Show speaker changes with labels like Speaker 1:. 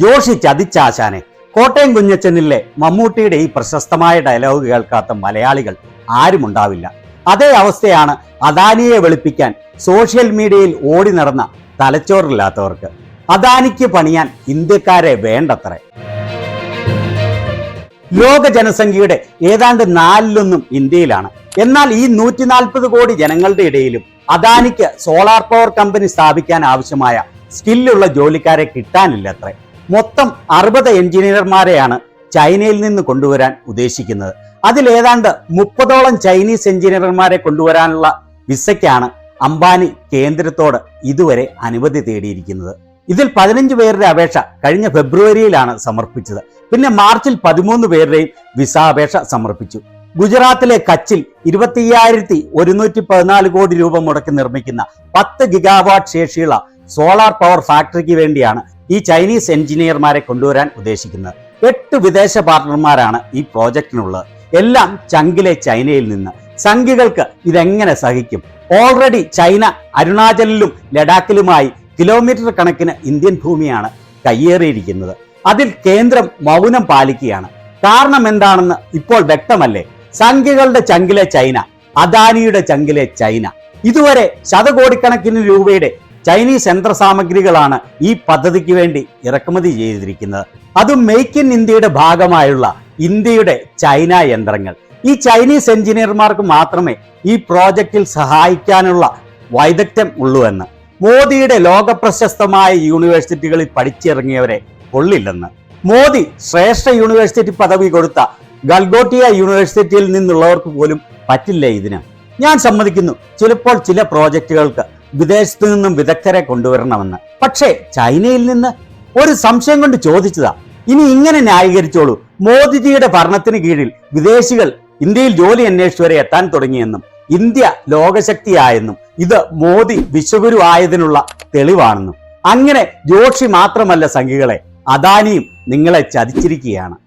Speaker 1: ജോഷി ചതിച്ചാശാനെ. കോട്ടയം കുഞ്ഞച്ചനിലെ മമ്മൂട്ടിയുടെ ഈ പ്രശസ്തമായ ഡയലോഗ് കേൾക്കാത്ത മലയാളികൾ ആരുമുണ്ടാവില്ല. അതേ അവസ്ഥയാണ് അദാനിയെ വെളുപ്പിക്കാൻ സോഷ്യൽ മീഡിയയിൽ ഓടി നടന്ന തലച്ചോറില്ലാത്തവർക്ക്. അദാനിക്ക് പണിയാൻ ഇന്ത്യക്കാരെ വേണ്ടത്രേ. ലോക ജനസംഖ്യയുടെ ഏതാണ്ട് 4/1 ഇന്ത്യയിലാണ്. എന്നാൽ ഈ 140 കോടി ജനങ്ങളുടെ ഇടയിലും അദാനിക്ക് സോളാർ പവർ കമ്പനി സ്ഥാപിക്കാൻ ആവശ്യമായ സ്കില്ലുള്ള ജോലിക്കാരെ കിട്ടാനില്ലത്രേ. മൊത്തം 60 എഞ്ചിനീയർമാരെയാണ് ചൈനയിൽ നിന്ന് കൊണ്ടുവരാൻ ഉദ്ദേശിക്കുന്നത്. അതിലേതാണ്ട് 30ഓളം ചൈനീസ് എഞ്ചിനീയർമാരെ കൊണ്ടുവരാനുള്ള വിസയ്ക്കാണ് അംബാനി കേന്ദ്രത്തോട് ഇതുവരെ അനുമതി തേടിയിരിക്കുന്നത്. ഇതിൽ 15 പേരുടെ അപേക്ഷ കഴിഞ്ഞ ഫെബ്രുവരിയിലാണ് സമർപ്പിച്ചത്. പിന്നെ മാർച്ചിൽ 13 പേരുടെയും വിസ അപേക്ഷ സമർപ്പിച്ചു. ഗുജറാത്തിലെ കച്ചിൽ 25,114 കോടി രൂപ മുടക്കി നിർമ്മിക്കുന്ന 10 ഗിഗാവാട്ട് ശേഷിയുള്ള സോളാർ പവർ ഫാക്ടറിക്ക് വേണ്ടിയാണ് ഈ ചൈനീസ് എഞ്ചിനീയർമാരെ കൊണ്ടുവരാൻ ഉദ്ദേശിക്കുന്നത്. 8 വിദേശ പാർട്ണർമാരാണ് ഈ പ്രോജക്റ്റിനുള്ളത്. എല്ലാം ചങ്കിലെ ചൈനയിൽ നിന്ന്. സംഘികൾക്ക് ഇതെങ്ങനെ സഹിക്കും? ഓൾറെഡി ചൈന അരുണാചലിലും ലഡാക്കിലുമായി കിലോമീറ്റർ കണക്കിന് ഇന്ത്യൻ ഭൂമിയാണ് കയ്യേറിയിരിക്കുന്നത്. അതിൽ കേന്ദ്രം മൗനം പാലിക്കുകയാണ്. കാരണം എന്താണെന്ന് ഇപ്പോൾ വ്യക്തമല്ലേ? സംഘികളുടെ ചങ്കിലെ ചൈന, അദാനിയുടെ ചങ്കിലെ ചൈന. ഇതുവരെ ശതകോടിക്കണക്കിന് രൂപയുടെ ചൈനീസ് യന്ത്രസാമഗ്രികളാണ് ഈ പദ്ധതിക്ക് വേണ്ടി ഇറക്കുമതി ചെയ്തിരിക്കുന്നത്. അതും മേക്ക് ഇൻ ഇന്ത്യയുടെ ഭാഗമായുള്ള ഇന്ത്യയുടെ ചൈന യന്ത്രങ്ങൾ. ഈ ചൈനീസ് എഞ്ചിനീയർമാർക്ക് മാത്രമേ ഈ പ്രോജക്റ്റിൽ സഹായിക്കാനുള്ള വൈദഗ്ധ്യം ഉള്ളൂവെന്ന്. മോദിയുടെ ലോകപ്രശസ്തമായ യൂണിവേഴ്സിറ്റികളിൽ പഠിച്ചിറങ്ങിയവരെ കൊള്ളില്ലെന്ന്. മോദി ശ്രേഷ്ഠ യൂണിവേഴ്സിറ്റി പദവി കൊടുത്ത ഗൽഗോട്ടിയ യൂണിവേഴ്സിറ്റിയിൽ നിന്നുള്ളവർക്ക് പോലും പറ്റില്ല ഇതിന്. ഞാൻ സമ്മതിക്കുന്നു, ചിലപ്പോൾ ചില പ്രോജക്റ്റുകൾക്ക് വിദേശത്തു നിന്നും വിദഗ്ധരെ കൊണ്ടുവരണമെന്ന്. പക്ഷേ ചൈനയിൽ നിന്ന് ഒരു സംശയം കൊണ്ട് ചോദിച്ചതാ. ഇനി ഇങ്ങനെ ന്യായീകരിച്ചോളൂ. മോദിജിയുടെ ഭരണത്തിന് കീഴിൽ വിദേശികൾ ഇന്ത്യയിൽ ജോലി അന്വേഷിച്ചു വരെ എത്താൻ തുടങ്ങിയെന്നും ഇന്ത്യ ലോകശക്തിയായെന്നും ഇത് മോദി വിശ്വഗുരു ആയതിനുള്ള തെളിവാണെന്നും. അങ്ങനെ ജോഷി മാത്രമല്ല സംഘികളെ, അദാനിയും നിങ്ങളെ ചതിച്ചിരിക്കുകയാണ്.